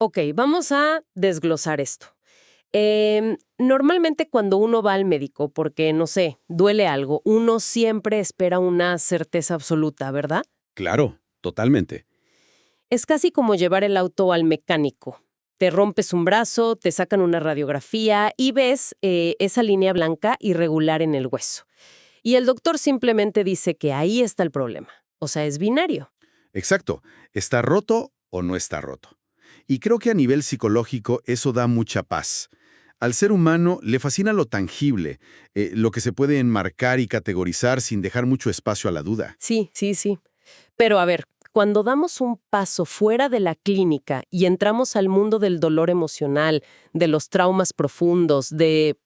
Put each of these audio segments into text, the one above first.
Ok, vamos a desglosar esto. Normalmente cuando uno va al médico porque, no sé, duele algo, uno siempre espera una certeza absoluta, ¿verdad? Claro, totalmente. Es casi como llevar el auto al mecánico. Te rompes un brazo, te sacan una radiografía y ves esa línea blanca irregular en el hueso. Y el doctor simplemente dice que ahí está el problema. O sea, es binario. Exacto. ¿Está roto o no está roto? Y creo que a nivel psicológico eso da mucha paz. Al ser humano le fascina lo tangible, lo que se puede enmarcar y categorizar sin dejar mucho espacio a la duda. Sí, sí, sí. Pero a ver, cuando damos un paso fuera de la clínica y entramos al mundo del dolor emocional, de los traumas profundos, de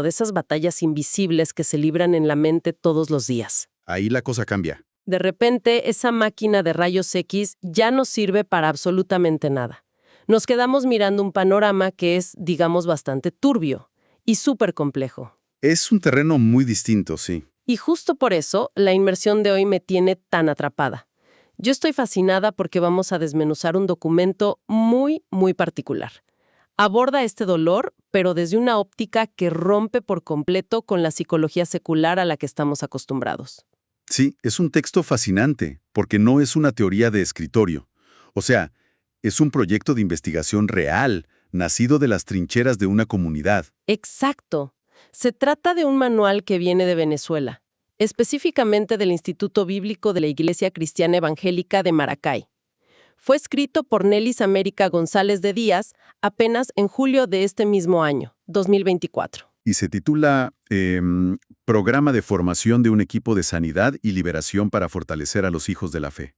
esas batallas invisibles que se libran en la mente todos los días. Ahí la cosa cambia. De repente, esa máquina de rayos X ya no sirve para absolutamente nada. Nos quedamos mirando un panorama que es, digamos, bastante turbio y súper complejo. Es un terreno muy distinto, sí. Y justo por eso, la inmersión de hoy me tiene tan atrapada. Yo estoy fascinada porque vamos a desmenuzar un documento muy, muy particular. Aborda este dolor, pero desde una óptica que rompe por completo con la psicología secular a la que estamos acostumbrados. Sí, es un texto fascinante, porque no es una teoría de escritorio. O sea, es un proyecto de investigación real, nacido de las trincheras de una comunidad. Exacto. Se trata de un manual que viene de Venezuela, específicamente del Instituto Bíblico de la Iglesia Cristiana Evangélica de Maracay. Fue escrito por Nelis América González de Díaz apenas en julio de este mismo año, 2024. Y se titula Programa de formación de un equipo de sanidad y liberación para fortalecer a los hijos de la fe.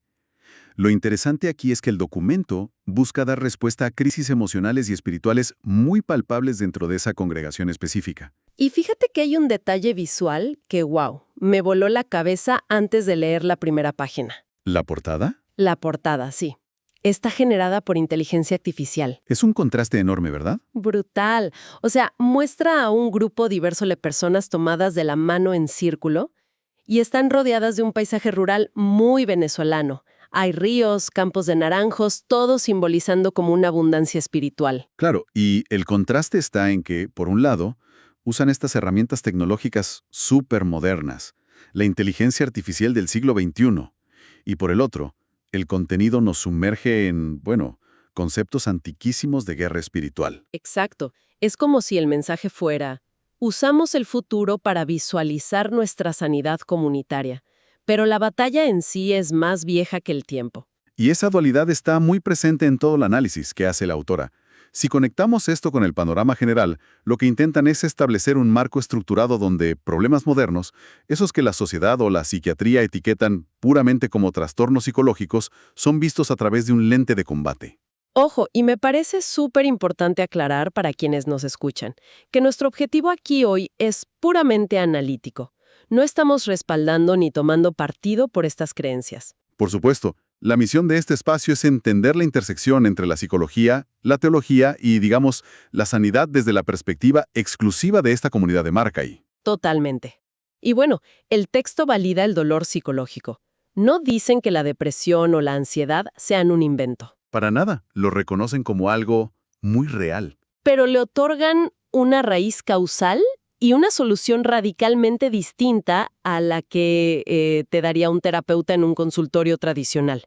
Lo interesante aquí es que el documento busca dar respuesta a crisis emocionales y espirituales muy palpables dentro de esa congregación específica. Y fíjate que hay un detalle visual que, wow, me voló la cabeza antes de leer la primera página. ¿La portada? La portada, sí. Está generada por inteligencia artificial. Es un contraste enorme, ¿verdad? Brutal. O sea, muestra a un grupo diverso de personas tomadas de la mano en círculo y están rodeadas de un paisaje rural muy venezolano. Hay ríos, campos de naranjos, todo simbolizando como una abundancia espiritual. Claro, y el contraste está en que, por un lado, usan estas herramientas tecnológicas súper modernas, la inteligencia artificial del siglo XXI, y por el otro, el contenido nos sumerge en, bueno, conceptos antiquísimos de guerra espiritual. Exacto. Es como si el mensaje fuera: usamos el futuro para visualizar nuestra sanidad comunitaria, pero la batalla en sí es más vieja que el tiempo. Y esa dualidad está muy presente en todo el análisis que hace la autora. Si conectamos esto con el panorama general, lo que intentan es establecer un marco estructurado donde problemas modernos, esos que la sociedad o la psiquiatría etiquetan puramente como trastornos psicológicos, son vistos a través de un lente de combate. Ojo, y me parece súper importante aclarar para quienes nos escuchan, que nuestro objetivo aquí hoy es puramente analítico. No estamos respaldando ni tomando partido por estas creencias. Por supuesto, la misión de este espacio es entender la intersección entre la psicología, la teología y, digamos, la sanidad desde la perspectiva exclusiva de esta comunidad de Maracay. Totalmente. Y bueno, el texto valida el dolor psicológico. No dicen que la depresión o la ansiedad sean un invento, Para nada, lo reconocen como algo muy real. pero le otorgan una raíz causal y una solución radicalmente distinta a la que te daría un terapeuta en un consultorio tradicional.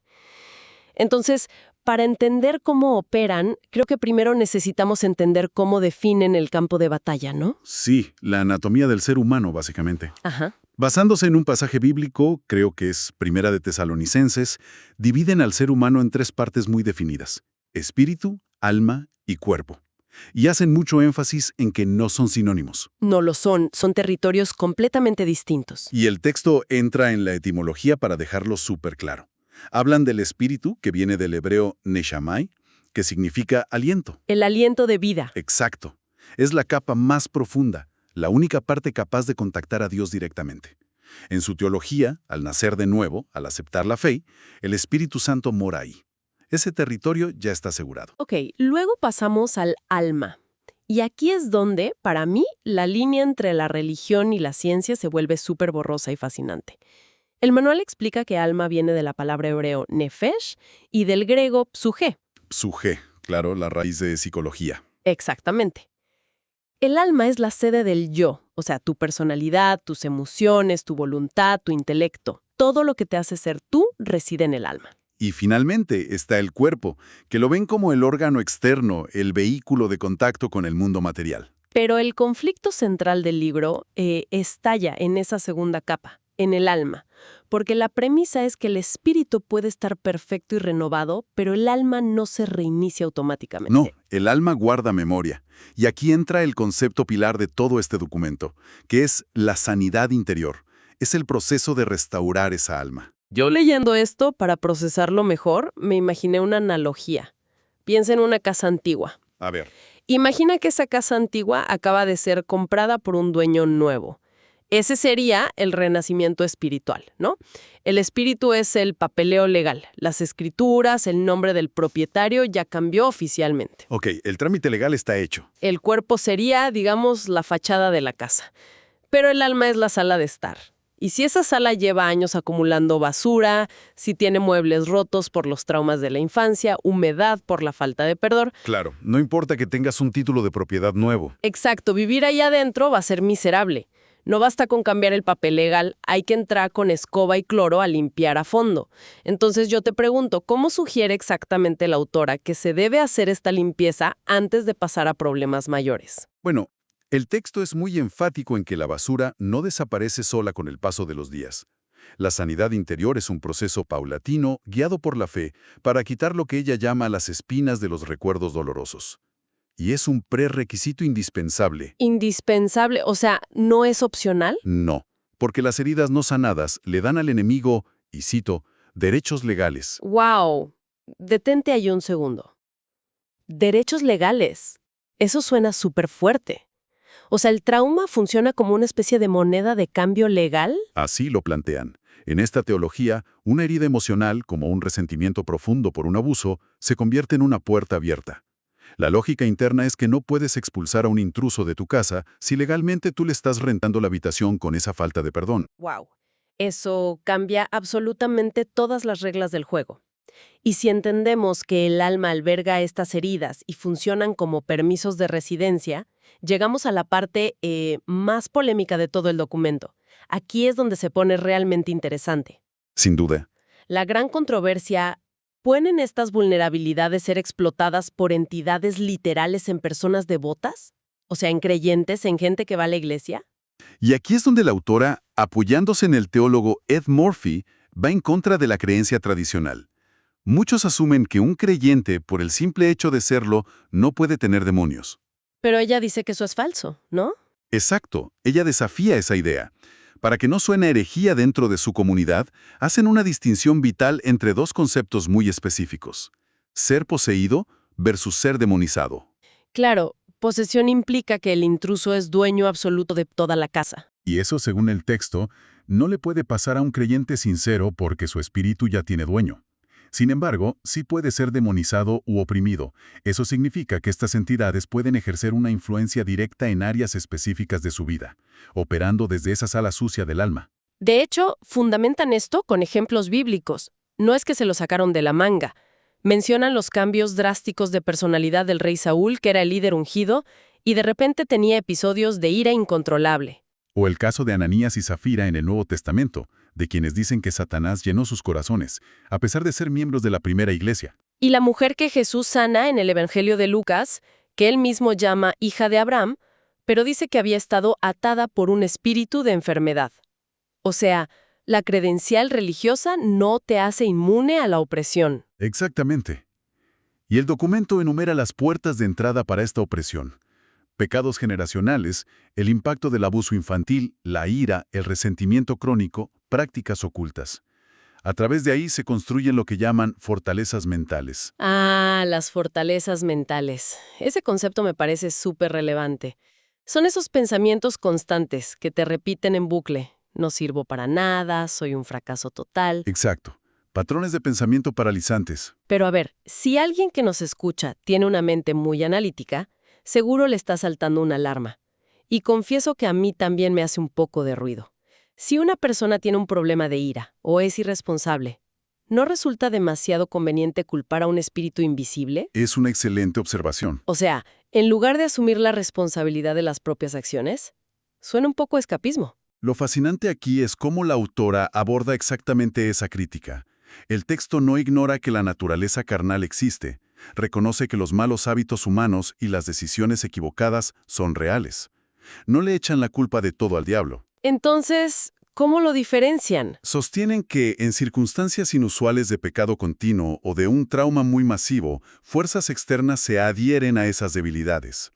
Entonces, para entender cómo operan, creo que primero necesitamos entender cómo definen el campo de batalla, ¿no? Sí, la anatomía del ser humano, básicamente. Ajá. Basándose en un pasaje bíblico, creo que es Primera de Tesalonicenses, dividen al ser humano en tres partes muy definidas: espíritu, alma y cuerpo. Y hacen mucho énfasis en que no son sinónimos. No lo son territorios completamente distintos. Y el texto entra en la etimología para dejarlo súper claro. Hablan del espíritu, que viene del hebreo neshamai, que significa aliento. El aliento de vida. Exacto. Es la capa más profunda, la única parte capaz de contactar a Dios directamente. En su teología, al nacer de nuevo, al aceptar la fe, el Espíritu Santo mora ahí. Ese territorio ya está asegurado. Ok, luego pasamos al alma. Y aquí es donde, para mí, la línea entre la religión y la ciencia se vuelve súper borrosa y fascinante. El manual explica que alma viene de la palabra hebreo nefesh y del griego psuje. Suje, Claro, la raíz de psicología. Exactamente. El alma es la sede del yo, o sea, tu personalidad, tus emociones, tu voluntad, tu intelecto. Todo lo que te hace ser tú reside en el alma. Y finalmente está el cuerpo, que lo ven como el órgano externo, el vehículo de contacto con el mundo material. Pero el conflicto central del libro estalla en esa segunda capa, en el alma, porque la premisa es que el espíritu puede estar perfecto y renovado, pero el alma no se reinicia automáticamente. No, el alma guarda memoria. Y aquí entra el concepto pilar de todo este documento, que es la sanidad interior. Es el proceso de restaurar esa alma. Yo leyendo esto, para procesarlo mejor, me imaginé una analogía. Piensa en una casa antigua. A ver. Imagina que esa casa antigua acaba de ser comprada por un dueño nuevo. Ese sería el renacimiento espiritual, ¿no? El espíritu es el papeleo legal. Las escrituras, el nombre del propietario ya cambió oficialmente. Ok, el trámite legal está hecho. El cuerpo sería, digamos, la fachada de la casa. Pero el alma es la sala de estar. Y si esa sala lleva años acumulando basura, si tiene muebles rotos por los traumas de la infancia, humedad por la falta de perdón. Claro, no importa que tengas un título de propiedad nuevo. Exacto, vivir ahí adentro va a ser miserable. No basta con cambiar el papel legal, hay que entrar con escoba y cloro a limpiar a fondo. Entonces yo te pregunto, ¿cómo sugiere exactamente la autora que se debe hacer esta limpieza antes de pasar a problemas mayores? Bueno, el texto es muy enfático en que la basura no desaparece sola con el paso de los días. La sanidad interior es un proceso paulatino, guiado por la fe, para quitar lo que ella llama las espinas de los recuerdos dolorosos. Y es un prerequisito indispensable. Indispensable, o sea, ¿no es opcional? No, porque las heridas no sanadas le dan al enemigo, y cito, derechos legales. ¡Wow! Detente ahí un segundo. Derechos legales. Eso suena súper fuerte. O sea, ¿el trauma funciona como una especie de moneda de cambio legal? Así lo plantean. En esta teología, una herida emocional, como un resentimiento profundo por un abuso, se convierte en una puerta abierta. La lógica interna es que no puedes expulsar a un intruso de tu casa si legalmente tú le estás rentando la habitación con esa falta de perdón. ¡Wow! Eso cambia absolutamente todas las reglas del juego. Y si entendemos que el alma alberga estas heridas y funcionan como permisos de residencia, llegamos a la parte más polémica de todo el documento. Aquí es donde se pone realmente interesante. Sin duda. La gran controversia, ¿pueden estas vulnerabilidades ser explotadas por entidades literales en personas devotas? O sea, en creyentes, en gente que va a la iglesia. Y aquí es donde la autora, apoyándose en el teólogo Ed Murphy, va en contra de la creencia tradicional. Muchos asumen que un creyente, por el simple hecho de serlo, no puede tener demonios. Pero ella dice que eso es falso, ¿no? Exacto, ella desafía esa idea. Para que no suene herejía dentro de su comunidad, hacen una distinción vital entre dos conceptos muy específicos: ser poseído versus ser demonizado. Claro, posesión implica que el intruso es dueño absoluto de toda la casa. Y eso, según el texto, no le puede pasar a un creyente sincero porque su espíritu ya tiene dueño. Sin embargo, sí puede ser demonizado u oprimido. Eso significa que estas entidades pueden ejercer una influencia directa en áreas específicas de su vida, operando desde esa sala sucia del alma. De hecho, fundamentan esto con ejemplos bíblicos. No es que se lo sacaron de la manga. Mencionan los cambios drásticos de personalidad del rey Saúl, que era el líder ungido, y de repente tenía episodios de ira incontrolable. O el caso de Ananías y Zafira en el Nuevo Testamento, de quienes dicen que Satanás llenó sus corazones, a pesar de ser miembros de la primera iglesia. Y la mujer que Jesús sana en el Evangelio de Lucas, que él mismo llama hija de Abraham, pero dice que había estado atada por un espíritu de enfermedad. O sea, la credencial religiosa no te hace inmune a la opresión. Exactamente. Y el documento enumera las puertas de entrada para esta opresión: pecados generacionales, el impacto del abuso infantil, la ira, el resentimiento crónico, prácticas ocultas. A través de ahí se construyen lo que llaman fortalezas mentales. Ah, las fortalezas mentales. Ese concepto me parece súper relevante. Son esos pensamientos constantes que te repiten en bucle. No sirvo para nada, soy un fracaso total. Exacto. Patrones de pensamiento paralizantes. Pero a ver, si alguien que nos escucha tiene una mente muy analítica, seguro le está saltando una alarma. Y confieso que a mí también me hace un poco de ruido. Si una persona tiene un problema de ira o es irresponsable, ¿no resulta demasiado conveniente culpar a un espíritu invisible? Es una excelente observación. O sea, en lugar de asumir la responsabilidad de las propias acciones, suena un poco a escapismo. Lo fascinante aquí es cómo la autora aborda exactamente esa crítica. El texto no ignora que la naturaleza carnal existe, reconoce que los malos hábitos humanos y las decisiones equivocadas son reales. No le echan la culpa de todo al diablo. Entonces, ¿cómo lo diferencian? Sostienen que en circunstancias inusuales de pecado continuo o de un trauma muy masivo, fuerzas externas se adhieren a esas debilidades.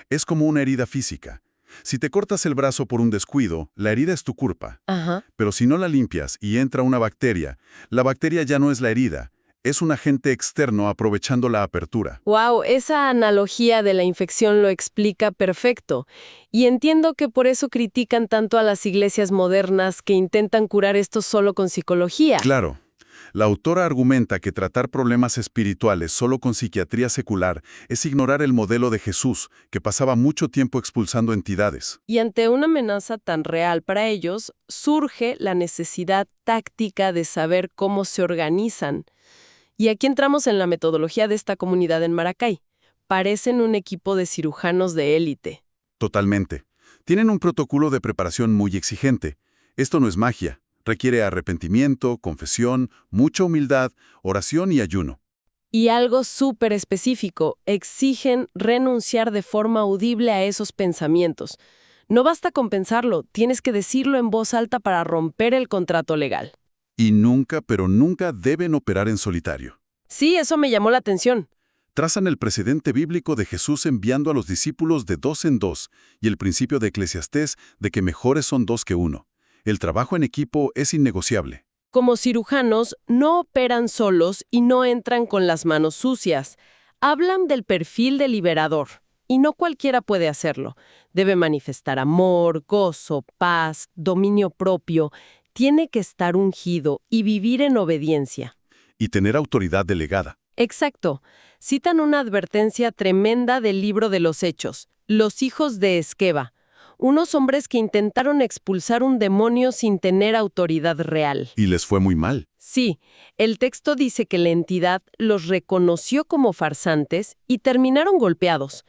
Es como una herida física. Si te cortas el brazo por un descuido, la herida es tu culpa. Ajá. Pero si no la limpias y entra una bacteria, la bacteria ya no es la herida, es un agente externo aprovechando la apertura. Wow, esa analogía de la infección lo explica perfecto. Y entiendo que por eso critican tanto a las iglesias modernas que intentan curar esto solo con psicología. Claro. La autora argumenta que tratar problemas espirituales solo con psiquiatría secular es ignorar el modelo de Jesús, que pasaba mucho tiempo expulsando entidades. Y ante una amenaza tan real para ellos, surge la necesidad táctica de saber cómo se organizan. Y aquí entramos en la metodología de esta comunidad en Maracay. Parecen un equipo de cirujanos de élite. Totalmente. Tienen un protocolo de preparación muy exigente. Esto no es magia. Requiere arrepentimiento, confesión, mucha humildad, oración y ayuno. Y algo súper específico, exigen renunciar de forma audible a esos pensamientos. No basta con pensarlo, tienes que decirlo en voz alta para romper el contrato legal. Y nunca, pero nunca deben operar en solitario. Sí, eso me llamó la atención. Trazan el precedente bíblico de Jesús enviando a los discípulos de 2 en 2 y el principio de Eclesiastés de que mejores son 2 que 1. El trabajo en equipo es innegociable. Como cirujanos, no operan solos y no entran con las manos sucias. Hablan del perfil del liberador, y no cualquiera puede hacerlo. Debe manifestar amor, gozo, paz, dominio propio. Tiene que estar ungido y vivir en obediencia. Y tener autoridad delegada. Exacto. Citan una advertencia tremenda del libro de los Hechos, los hijos de Esqueva, unos hombres que intentaron expulsar un demonio sin tener autoridad real. Y les fue muy mal. Sí, el texto dice que la entidad los reconoció como farsantes y terminaron golpeados.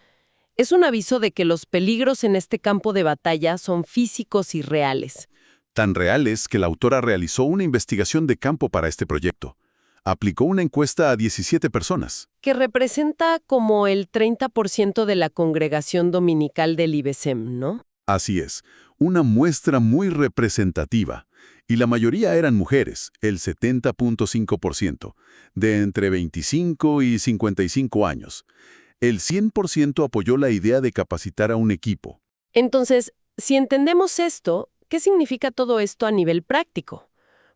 Es un aviso de que los peligros en este campo de batalla son físicos y reales. Tan reales que la autora realizó una investigación de campo para este proyecto. Aplicó una encuesta a 17 personas. Que representa como el 30% de la congregación dominical del IBESEM, ¿no? Así es, una muestra muy representativa. Y la mayoría eran mujeres, el 70.5%, de entre 25 y 55 años. El 100% apoyó la idea de capacitar a un equipo. Entonces, si entendemos esto, ¿qué significa todo esto a nivel práctico?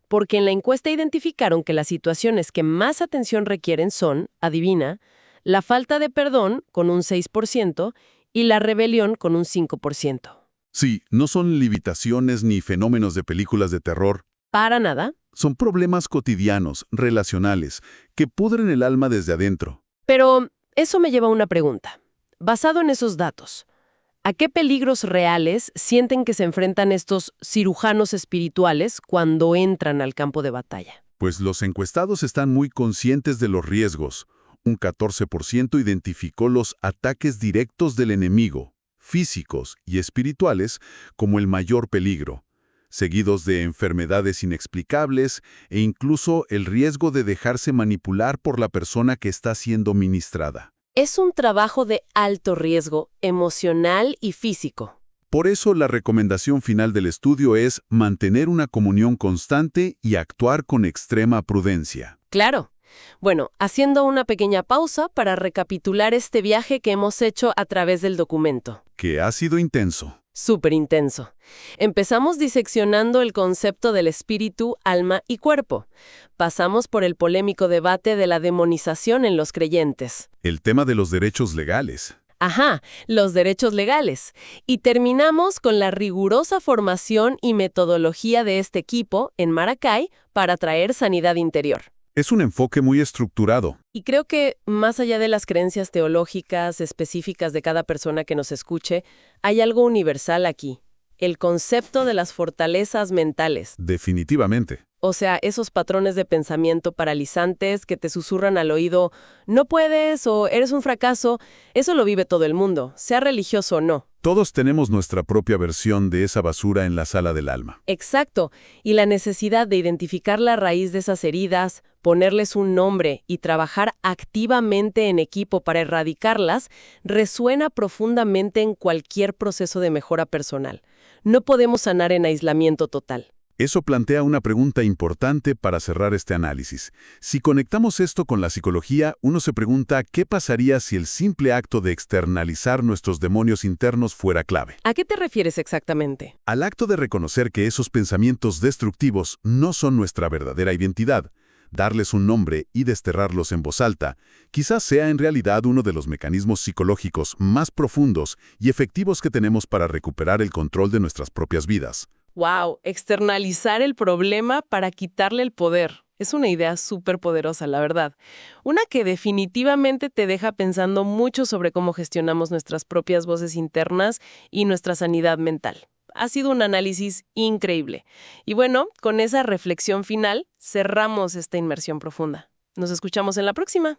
Porque en la encuesta identificaron que las situaciones que más atención requieren son, adivina, la falta de perdón con un 6% y la rebelión con un 5%. Sí, no son limitaciones ni fenómenos de películas de terror. Para nada. Son problemas cotidianos, relacionales, que pudren el alma desde adentro. Pero eso me lleva a una pregunta. Basado en esos datos, ¿a qué peligros reales sienten que se enfrentan estos cirujanos espirituales cuando entran al campo de batalla? Pues los encuestados están muy conscientes de los riesgos. Un 14% identificó los ataques directos del enemigo, físicos y espirituales, como el mayor peligro, seguidos de enfermedades inexplicables e incluso el riesgo de dejarse manipular por la persona que está siendo ministrada. Es un trabajo de alto riesgo emocional y físico. Por eso la recomendación final del estudio es mantener una comunión constante y actuar con extrema prudencia. Claro. Bueno, haciendo una pequeña pausa para recapitular este viaje que hemos hecho a través del documento. Que ha sido intenso. Súper intenso. Empezamos diseccionando el concepto del espíritu, alma y cuerpo. Pasamos por el polémico debate de la demonización en los creyentes. El tema de los derechos legales. Ajá, los derechos legales. Y terminamos con la rigurosa formación y metodología de este equipo en Maracay para traer sanidad interior. Es un enfoque muy estructurado. Y creo que, más allá de las creencias teológicas específicas de cada persona que nos escuche, hay algo universal aquí. El concepto de las fortalezas mentales. Definitivamente. O sea, esos patrones de pensamiento paralizantes que te susurran al oído, no puedes o eres un fracaso, eso lo vive todo el mundo, sea religioso o no. Todos tenemos nuestra propia versión de esa basura en la sala del alma. Exacto, y la necesidad de identificar la raíz de esas heridas, ponerles un nombre y trabajar activamente en equipo para erradicarlas, resuena profundamente en cualquier proceso de mejora personal. No podemos sanar en aislamiento total. Eso plantea una pregunta importante para cerrar este análisis. Si conectamos esto con la psicología, uno se pregunta qué pasaría si el simple acto de externalizar nuestros demonios internos fuera clave. ¿A qué te refieres exactamente? Al acto de reconocer que esos pensamientos destructivos no son nuestra verdadera identidad, darles un nombre y desterrarlos en voz alta, quizás sea en realidad uno de los mecanismos psicológicos más profundos y efectivos que tenemos para recuperar el control de nuestras propias vidas. Wow, externalizar el problema para quitarle el poder. Es una idea súper poderosa, la verdad. Una que definitivamente te deja pensando mucho sobre cómo gestionamos nuestras propias voces internas y nuestra sanidad mental. Ha sido un análisis increíble. Y bueno, con esa reflexión final, cerramos esta inmersión profunda. Nos escuchamos en la próxima.